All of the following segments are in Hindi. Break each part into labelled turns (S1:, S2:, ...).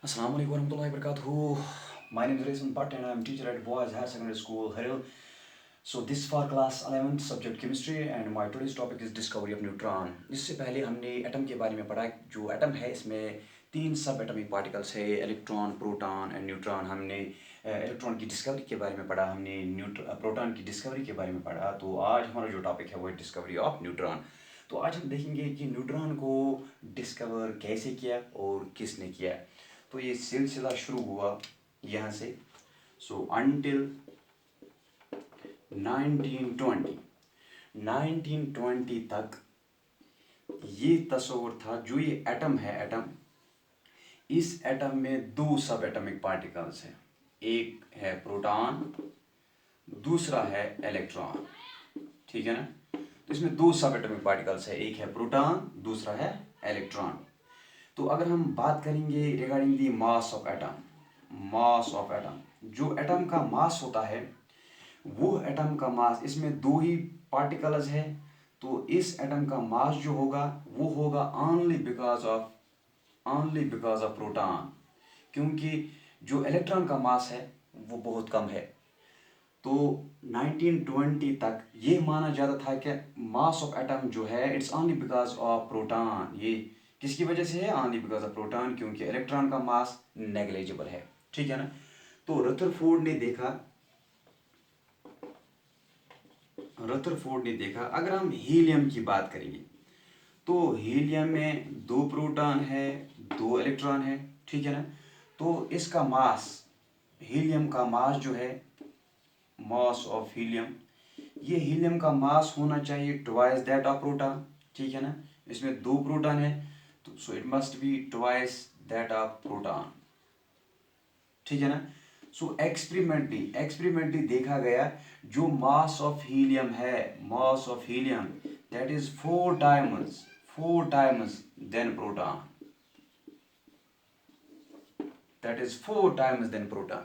S1: Assalamu alaikum warahmatullahi wabarakatuh. My name is Rizwan Bhatt and I am teacher at Boys Higher Secondary School, Haril. So this is for class 11th subject chemistry and my today's topic is discovery of neutron. इससे पहले हमने एटम के बारे में पढ़ा। जो एटम है इसमें तीन सब एटॉमिक पार्टिकल्स है, इलेक्ट्रॉन, प्रोटॉन एंड न्यूट्रॉन। हमने इलेक्ट्रॉन की डिस्कवरी के बारे में पढ़ा, हमने प्रोटॉन की डिस्कवरी के बारे में पढ़ा। तो आज हमारा जो टॉपिक है वो है डिस्कवरी ऑफ न्यूट्रॉन। तो आज हम देखेंगे कि न्यूट्रॉन को डिस्कवर कैसे किया और किसने किया। तो ये सिलसिला शुरू हुआ यहाँ से। सो अंटिल 1920 तक ये तस्वर था। जो ये एटम है, एटम, इस एटम में दो सब एटॉमिक पार्टिकल्स हैं। एक है प्रोटॉन, दूसरा है इलेक्ट्रॉन। ठीक है ना। तो इसमें दो सब एटॉमिक पार्टिकल्स है, एक है प्रोटॉन, दूसरा है इलेक्ट्रॉन। तो अगर हम बात करेंगे regarding the mass of atom, mass of atom, जो एटम का मास होता है वो एटम का मास, इसमें दो ही पार्टिकल्स है। तो इस एटम का मास जो होगा वो होगा ओनली बिकॉज ऑफ प्रोटॉन, क्योंकि जो इलेक्ट्रॉन का मास है वो बहुत कम है। तो 1920 तक ये माना जाता था कि मास ऑफ एटम जो है it's only because of proton. ये किसकी वजह से है? ओनली बिकॉज ऑफ प्रोटॉन, क्योंकि इलेक्ट्रॉन का मास नेग्लिजिबल है। ठीक है ना। तो रदरफोर्ड ने देखा अगर हम हीलियम की बात करेंगे तो हीलियम में दो प्रोटॉन है, दो इलेक्ट्रॉन है। ठीक है ना। तो इसका मास, हीलियम का मास जो है, मास ऑफ हीलियम, ये हीलियम का मास होना चाहिए ट्वाइस दैट ऑफ प्रोटॉन। ठीक है ना। इसमें दो प्रोटॉन है तो so it must be twice that of proton. ठीक है ना। सो एक्सपेरिमेंटली देखा गया जो मास ऑफ हीलियम है, mass of helium that is four times than proton, that is 4 times than proton.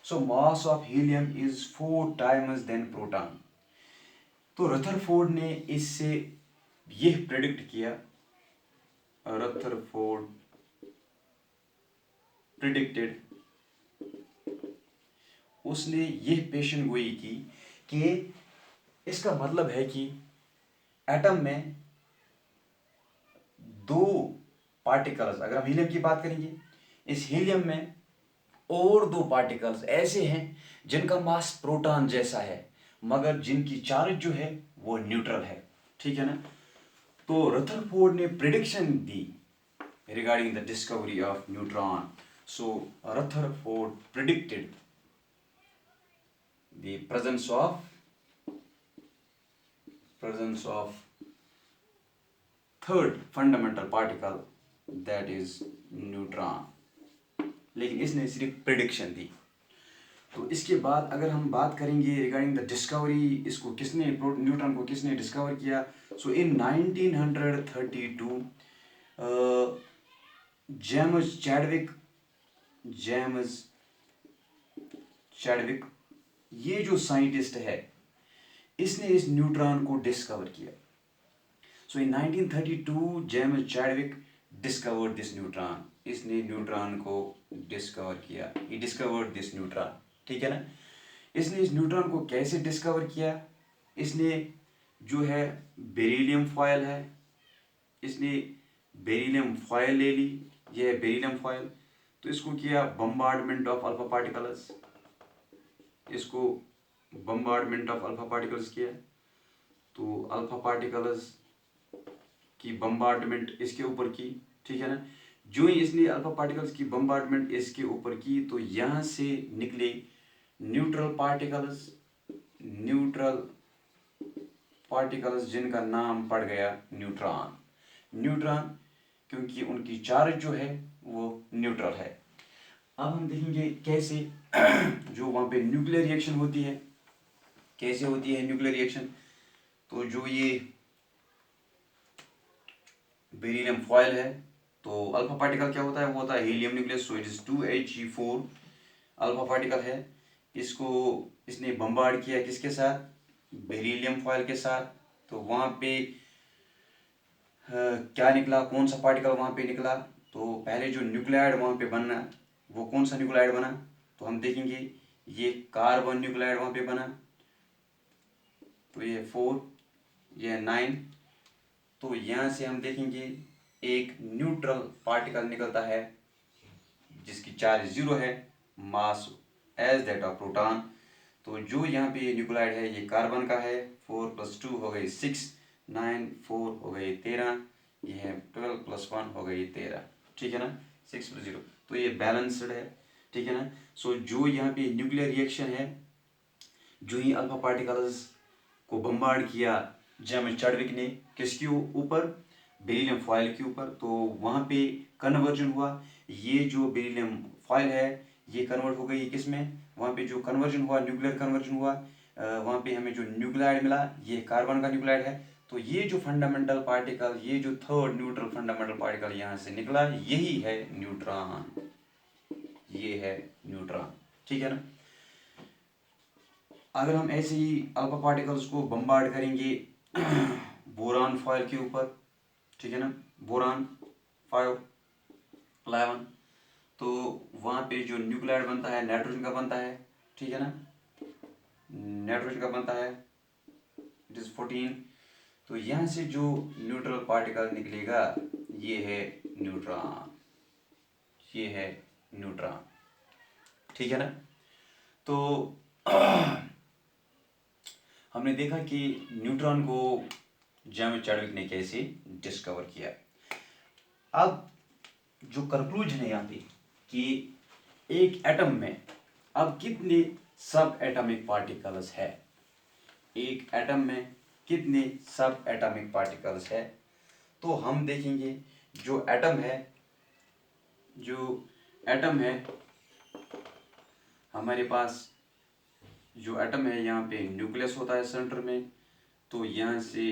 S1: So mass of helium is 4 times than proton. तो रदरफोर्ड ने इससे यह प्रेडिक्ट किया, रदरफोर्ड प्रिडिक्टेड, उसने यह पेशन गोई की कि इसका मतलब है कि एटम में दो पार्टिकल्स, अगर हम हीलियम की बात करेंगे, इस हीलियम में और दो पार्टिकल्स ऐसे हैं जिनका मास प्रोटॉन जैसा है मगर जिनकी चार्ज जो है वो न्यूट्रल है। ठीक है ना। तो रदरफोर्ड ने prediction the regarding the discovery of neutron. So Rutherford predicted the presence of third fundamental particle that is neutron. लेकिन इसने सिर्फ प्रिडिक्शन दी। तो इसके बाद अगर हम बात करेंगे रिगार्डिंग द डिस्कवरी, इसको किसने, न्यूट्रॉन को किसने डिस्कवर किया। सो इन 1932 जेम्स चैडविक, ये जो साइंटिस्ट है, इसने इस न्यूट्रॉन को डिस्कवर किया। सो इन 1932 James Chadwick discovered this neutron. इसने न्यूट्रॉन को डिस्कवर किया, ही डिस्कवर्ड दिस न्यूट्रॉन। ठीक है ना। इसने इस न्यूट्रॉन को कैसे डिस्कवर किया? इसने जो है बेरिलियम फॉयल है, इसने बेरिलियम फॉयल ले ली, यह है बेरिलियम फॉयल। तो इसको किया बम्बार्डमेंट ऑफ अल्फा पार्टिकल्स, इसको बम्बार्डमेंट ऑफ अल्फा पार्टिकल्स किया। तो अल्फा पार्टिकल्स की बम्बार्डमेंट इसके ऊपर की। ठीक है ना। जो ही इसने अल्फा पार्टिकल्स की बम्बार्डमेंट इसके ऊपर की तो यहाँ से निकले न्यूट्रल पार्टिकल्स जिनका नाम पड़ गया न्यूट्रॉन, क्योंकि उनकी चार्ज जो है वो न्यूट्रल है। अब हम देखेंगे कैसे जो वहाँ पे न्यूक्लियर रिएक्शन होती है, कैसे होती है न्यूक्लियर रिएक्शन। तो जो ये बेरिलियम फॉयल है, तो अल्फा पार्टिकल क्या होता है? वो होता है helium nucleus. So it is 2He4 alpha particle है। इसको इसने बम्बार्ड किया किसके साथ? बेरिलियम फॉयल के साथ। तो वहाँ पे क्या निकला, कौन सा पार्टिकल वहाँ पे निकला? तो पहले जो न्यूक्लियाइड वहाँ पे बनना, वो कौन सा न्यूक्लियाइड बना, तो हम देखेंगे ये कार्बन न्यूक्लियाइड वहाँ पे बना, तो ये 4, ये 9। तो यहाँ से हम देखेंगे एक न्यूट्रल पार्टिकल निकलता है जिसकी चार्ज 0 है, mass as that of proton. तो जो यहाँ पे न्यूक्लियाइड है ये कार्बन का है, 4 + 2 हो गई 6, 9 4 हो गई 13, ये है 12 + 1 हो गई 13, ठीक है ना, 6 + 0, तो ये बैलेंस्ड है, ठीक है ना। सो जो यहाँ पे न्यूक्लियर रिएक्शन है, जो ही अल्फा पार्टिकल्स को बम्बार्ड किया जेम्स चैडविक ने किसके ऊपर, बेरिलियम फॉयल के ऊपर, तो वहाँ पे कन्वर्जन हुआ। ये जो बेरिलियम फॉयल है ये कन्वर्ट हो गई किस में, वहाँ पे जो कन्वर्जन हुआ, न्यूक्लियर कन्वर्जन हुआ, वहाँ पे हमें जो न्यूक्लियाइड मिला ये कार्बन का न्यूक्लियाइड है। तो ये जो फंडामेंटल पार्टिकल, ये जो थर्ड न्यूट्रल फंडामेंटल पार्टिकल यहाँ से निकला, यही है न्यूट्रॉन, ये है न्यूट्रॉन, ठीक है ना। अगर हम ऐसे ही अल्फा पार्टिकल्स को बम्बार्ड करेंगे बोरान फॉयल के ऊपर, ठीक है ना, बोरान 5 11, तो वहाँ पे जो न्यूक्लियाइड बनता है नाइट्रोजन का बनता है, ठीक है ना, नाइट्रोजन का बनता है, इट इज़ 14। तो यहाँ से जो न्यूट्रल पार्टिकल निकलेगा ये है न्यूट्रॉन, ये है न्यूट्रॉन, ठीक है ना। तो हमने देखा कि न्यूट्रॉन को जेम्स चैडविक ने कैसे डिस्कवर किया। अब जो कंक्लूजन है यहाँ पे कि एक एटम में अब कितने सब एटॉमिक पार्टिकल्स है, एक एटम में कितने सब एटॉमिक पार्टिकल्स है, तो हम देखेंगे जो एटम है, जो एटम है हमारे पास, जो एटम है यहाँ पे न्यूक्लियस होता है सेंटर में, तो यहाँ से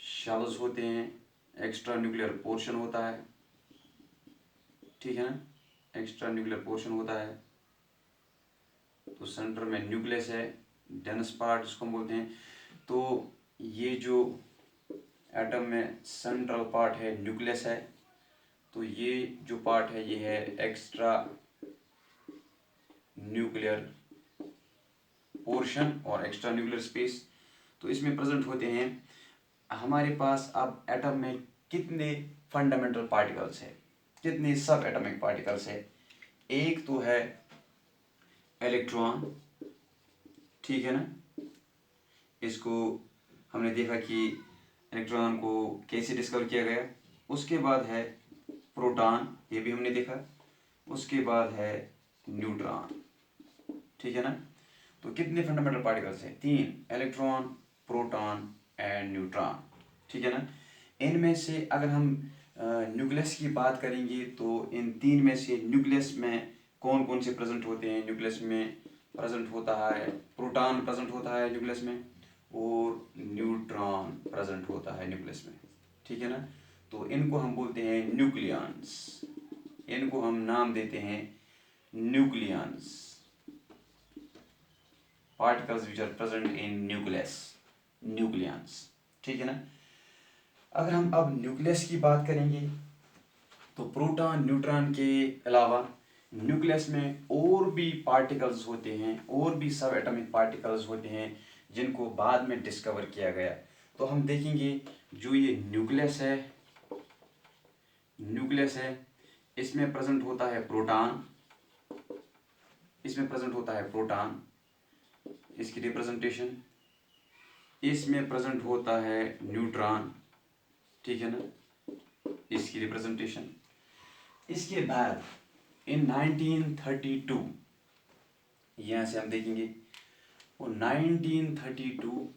S1: शेल्स होते हैं, एक्स्ट्रा न्यूक्लियर पोर्शन होता है, ठीक है ना, एक्स्ट्रा न्यूक्लियर पोर्शन होता है। तो सेंटर में न्यूक्लियस है, डेंस पार्ट जिसको हम बोलते हैं। तो ये जो एटम में सेंट्रल पार्ट है न्यूक्लियस है, तो ये जो पार्ट है ये है एक्स्ट्रा न्यूक्लियर पोर्शन और एक्स्ट्रा न्यूक्लियर स्पेस। तो इसमें प्रेजेंट होते हैं हमारे पास। अब एटम में कितने फंडामेंटल पार्टिकल्स है, कितने सब एटॉमिक पार्टिकल्स है, एक तो है इलेक्ट्रॉन, ठीक है ना, इसको हमने देखा कि इलेक्ट्रॉन को कैसे डिस्कवर किया गया। उसके बाद है प्रोटॉन, ये भी हमने देखा। उसके बाद है न्यूट्रॉन, ठीक है ना। तो कितने फंडामेंटल पार्टिकल्स हैं, 3, इलेक्ट्रॉन, प्रोटॉन एंड न्यूट्रॉन, ठीक है ना। इनमें से अगर हम न्यूक्लियस की बात करेंगे तो इन 3 में से न्यूक्लियस में कौन कौन से प्रेजेंट होते हैं, न्यूक्लियस में प्रेजेंट होता है प्रोटॉन प्रेजेंट होता है न्यूक्लियस में, और न्यूट्रॉन प्रेजेंट होता है न्यूक्लियस में, ठीक है ना। तो इनको हम बोलते हैं न्यूक्लियॉन्स, इनको हम नाम देते हैं nucleons, particles which are present in nucleus, nucleons, ठीक है ना। अगर हम अब न्यूक्लियस की बात करेंगे तो प्रोटॉन न्यूट्रॉन के अलावा न्यूक्लियस में और भी पार्टिकल्स होते हैं, और भी सब एटॉमिक पार्टिकल्स होते हैं जिनको बाद में डिस्कवर किया गया। तो हम देखेंगे जो ये न्यूक्लियस है, न्यूक्लियस है, इसमें प्रेजेंट होता है प्रोटॉन, इसमें प्रेजेंट होता है प्रोटॉन, इसकी रिप्रेजेंटेशन, इसमें प्रेजेंट होता है न्यूट्रॉन, ठीक है ना, इसकी रिप्रेजेंटेशन। इसके बाद इन 1932, यहाँ से हम देखेंगे वो 1932,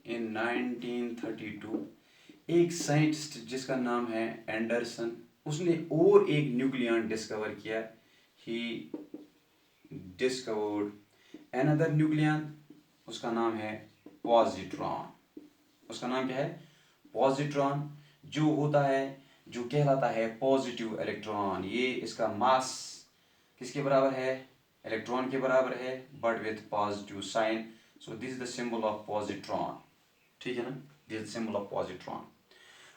S1: इन 1932 एक साइंटिस्ट जिसका नाम है एंडरसन, उसने और एक न्यूक्लियॉन डिस्कवर किया। ही डिस्कवर्ड अनदर न्यूक्लियॉन, उसका नाम है पॉजिट्रॉन, उसका नाम क्या है, पॉजिट्रॉन, जो होता है, जो कहलाता है पॉजिटिव इलेक्ट्रॉन। ये इसका मास किसके बराबर है, इलेक्ट्रॉन के बराबर है, but with positive sign. So this is the symbol of positron, ठीक है ना, this is the symbol of positron.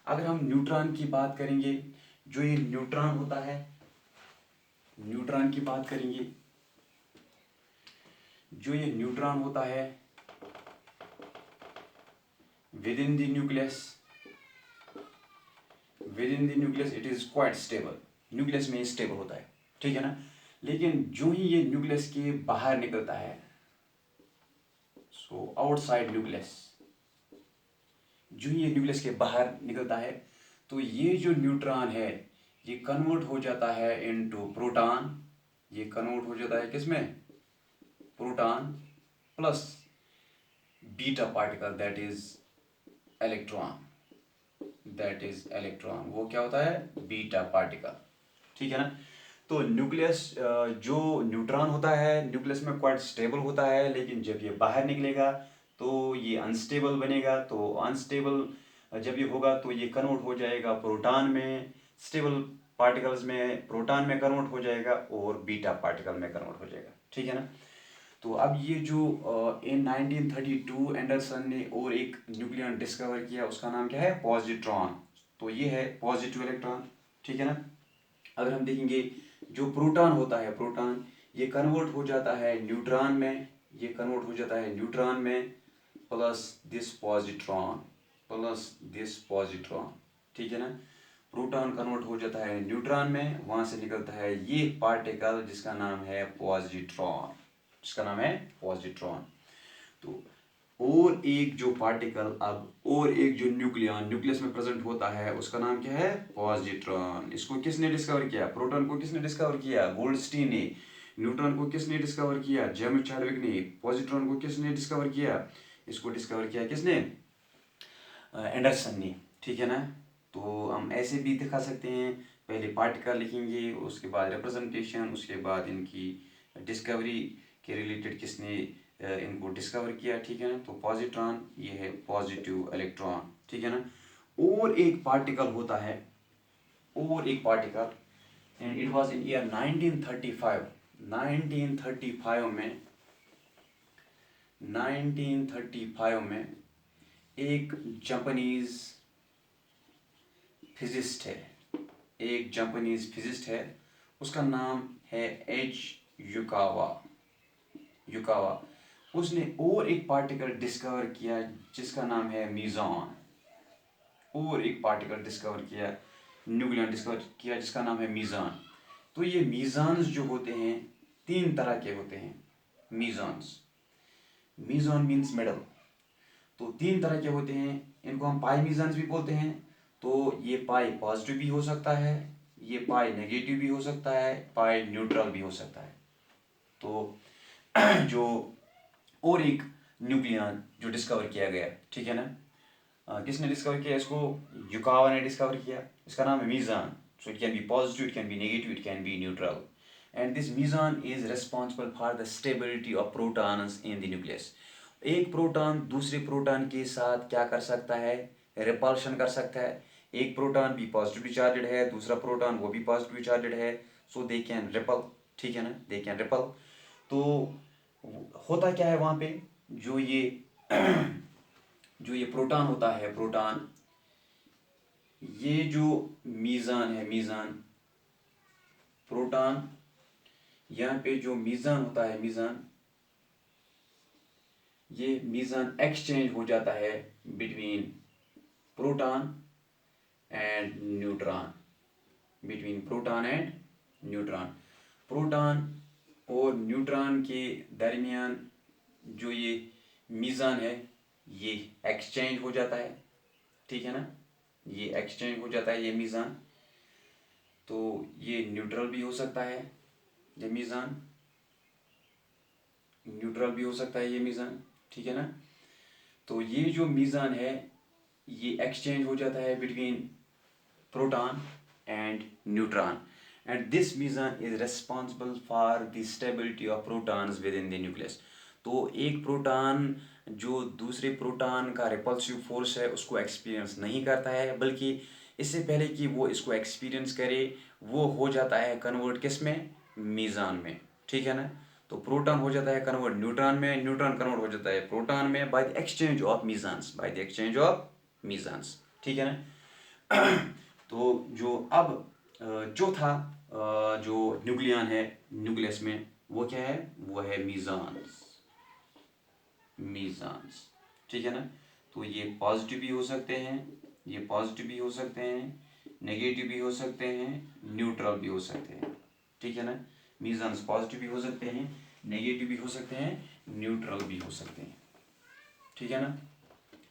S1: अगर हम न्यूट्रॉन की बात करेंगे, जो ये न्यूट्रॉन होता है, न्यूट्रॉन की बात करेंगे। जो ये न्यूट्रॉन होता है with in the nucleus, with in the nucleus it is quite stable. Nucleus में स्टेबल होता है, ठीक है ना। लेकिन जो ही ये न्यूक्लियस के बाहर निकलता है, सो आउटसाइड न्यूक्लियस, जो ही ये न्यूक्लियस के बाहर निकलता है, तो ये जो न्यूट्रॉन है ये कन्वर्ट हो जाता है इनटू प्रोटॉन। ये कन्वर्ट हो जाता है किसमें? Proton plus beta particle that is electron, that is electron. वो क्या होता है? बीटा पार्टिकल, ठीक है ना। तो न्यूक्लियस, जो न्यूट्रॉन होता है न्यूक्लियस में क्वाइट स्टेबल होता है, लेकिन जब ये बाहर निकलेगा तो ये अनस्टेबल बनेगा। तो अनस्टेबल जब ये होगा तो ये कन्वर्ट हो जाएगा प्रोटॉन में, स्टेबल पार्टिकल्स में प्रोटॉन में कन्वर्ट हो जाएगा और बीटा पार्टिकल में कन्वर्ट हो जाएगा, ठीक है ना। तो अब ये जो इन 1932 एंडरसन ने और एक न्यूक्लियन डिस्कवर किया, उसका नाम क्या है? पॉजिट्रॉन। तो ये है पॉजिटिव इलेक्ट्रॉन, ठीक है ना। अगर हम देखेंगे जो प्रोटॉन होता है, प्रोटॉन ये कन्वर्ट हो जाता है न्यूट्रॉन में, ये कन्वर्ट हो जाता है न्यूट्रॉन में plus this positron, plus this positron, ठीक है ना। प्रोटॉन कन्वर्ट हो जाता है न्यूट्रॉन में, वहां से निकलता है ये पार्टिकल जिसका नाम है पॉजिट्रॉन, जिसका नाम है पॉजिट्रॉन। तो और एक जो पार्टिकल अब, और एक जो न्यूक्लियन न्यूक्लियस में प्रेजेंट होता है उसका नाम क्या है? पॉजिट्रॉन। इसको किसने डिस्कवर किया? प्रोटॉन को किसने डिस्कवर किया? गोल्डस्टीन ने। न्यूट्रॉन को किसने डिस्कवर किया? जेम्स चैडविक ने। पॉजिट्रॉन को किसने डिस्कवर किया? इसको डिस्कवर किया किसने? एंडरसन ने, ठीक है ना। तो हम ऐसे भी दिखा सकते हैं, पहले पार्टिकल लिखेंगे, उसके बाद रिप्रेजेंटेशन, उसके बाद इनकी डिस्कवरी के रिलेटेड किसने इनको डिस्कवर किया, ठीक है ना। तो पॉजिट्रॉन ये है पॉजिटिव इलेक्ट्रॉन, ठीक है ना। और एक पार्टिकल होता है, और एक particle, and it was in year 1935। 1935 में एक जापानीज फिजिस्ट है, एक जापानीज फिजिस्ट है, उसका नाम है एच युकावा। युकावा, उसने और एक पार्टिकल डिस्कवर किया जिसका नाम है मीज़ॉन। और एक पार्टिकल डिस्कवर किया, न्यूक्लियन डिस्कवर किया जिसका नाम है मीज़ॉन। तो ये मीज़ॉन्स जो होते हैं 3 तरह के होते हैं। मीज़ॉन्स, मीज़ॉन मीन्स मेडल। तो 3 तरह के होते हैं, इनको हम पाई मीज़ॉन्स भी बोलते हैं। तो ये पाई पॉजिटिव भी हो सकता है, ये पाई नेगेटिव भी हो सकता है, पाई न्यूट्रल भी हो सकता है। तो जो और एक न्यूक्लियन जो डिस्कवर किया गया, ठीक है ना, किसने डिस्कवर किया इसको? युकावा ने डिस्कवर किया, इसका नाम है meson. So it can be positive, it can be negative, it can be neutral, and this meson is responsible for the stability of protons in the nucleus. एक प्रोटॉन दूसरे प्रोटॉन के साथ क्या कर सकता है? रिपल्शन कर सकता है। एक प्रोटॉन भी पॉजिटिवली चार्जड है, दूसरा प्रोटॉन वो भी पॉजिटिवली चार्जड है, सो दे कैन रिपल, ठीक है ना, दे कैन रिपल। तो होता क्या है वहाँ पे? जो ये जो ये प्रोटॉन होता है, प्रोटॉन, ये जो मीज़ान है, मीज़ान, प्रोटॉन, यहाँ पे जो मीज़ान होता है, मीज़ान, ये मीज़ान एक्सचेंज हो जाता है between proton and neutron, between proton and neutron. Proton और न्यूट्रॉन के दरमियान जो ये मीज़ान है ये एक्सचेंज हो जाता है, ठीक है ना, ये एक्सचेंज हो जाता है ये मीज़ान। तो ये न्यूट्रल भी हो सकता है, ये मीज़ान न्यूट्रल भी हो सकता है ये मीज़ान, ठीक है ना। तो ये जो मीज़ान है ये एक्सचेंज हो जाता है between proton and neutron, and this meson is responsible for the stability of protons within the nucleus। तो एक प्रोटॉन जो दूसरे प्रोटॉन का रिपल्सिव फोर्स है उसको एक्सपीरियंस नहीं करता है, बल्कि इससे पहले कि वो इसको एक्सपीरियंस करे वो हो जाता है कन्वर्ट किस में? मीज़ान में, ठीक है ना। तो प्रोटॉन हो जाता है कन्वर्ट न्यूट्रॉन में, न्यूट्रॉन कन्वर्ट हो जाता है प्रोटॉन में by the exchange of mesons, by the exchange of mesons, ठीक है ना। तो जो अब चौथा जो न्यूक्लियन है न्यूक्लियस में, वो क्या है, वो है मीज़ान्स। मीज़ान्स, ठीक है ना। तो ये पॉजिटिव भी हो सकते हैं, ये पॉजिटिव भी हो सकते हैं, नेगेटिव भी हो सकते हैं, न्यूट्रल भी हो सकते हैं, ठीक है ना। मीज़ान्स पॉजिटिव भी हो सकते हैं, नेगेटिव भी हो सकते हैं, न्यूट्रल भी हो सकते हैं, ठीक है ना।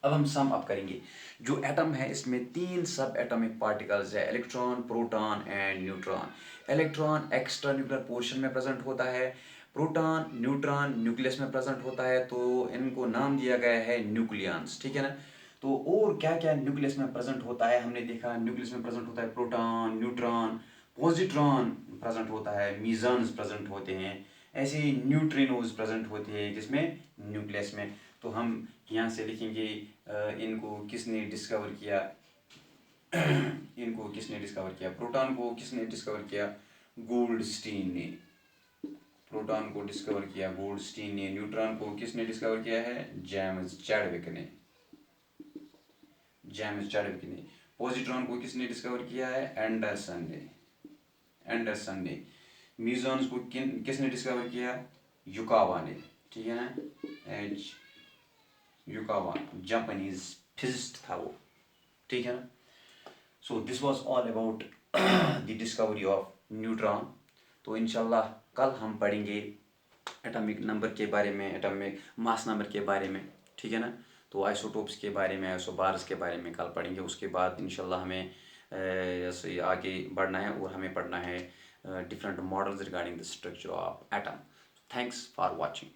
S1: अब हम सम अप करेंगे। जो एटम है इसमें 3 सब एटॉमिक पार्टिकल्स है, electron, proton and neutron. Electron extra nuclear portion में प्रेजेंट होता है, प्रोटॉन न्यूट्रॉन न्यूक्लियस में प्रेजेंट होता है, तो इनको नाम दिया गया है न्यूक्लियंस, ठीक है ना। तो और क्या क्या न्यूक्लियस में प्रेजेंट होता है, हमने देखा न्यूक्लियस में प्रेजेंट होता है प्रोटॉन, न्यूट्रॉन, पॉजिट्रॉन प्रेजेंट होता है, मीज़न्स प्रेजेंट होते हैं, ऐसे ही न्यूट्रिनोज प्रेजेंट होते हैं जिसमें न्यूक्लियस में। तो हम यहाँ से लिखेंगे इनको किसने डिस्कवर किया, इनको किसने डिस्कवर किया, प्रोटॉन को किसने डिस्कवर किया, गोल्डस्टीन ने। प्रोटॉन को डिस्कवर किया गोल्डस्टीन ने। न्यूट्रॉन को किसने डिस्कवर किया है, जेम्स चैडविक ने। जेम्स चैडविक ने। पॉजिट्रॉन को किसने डिस्कवर किया है, एंडरसन ने। एंडरसन ने। मीज़ोन्स को किसने डिस्कवर किया, युकावा ने, ठीक है ना। एच युकावा, जापानीज फिजिस्ट था वो, ठीक है ना। So this was all about the discovery of neutron. तो इंशाल्लाह कल हम पढ़ेंगे एटॉमिक नंबर के बारे में, एटॉमिक मास नंबर के बारे में, ठीक है ना। तो आइसोटोप्स के बारे में, आइसोबार्स के बारे में कल पढ़ेंगे। उसके बाद इंशाल्लाह हमें ऐसे आगे बढ़ना है और हमें पढ़ना है different models regarding the structure of atom. Thanks for watching.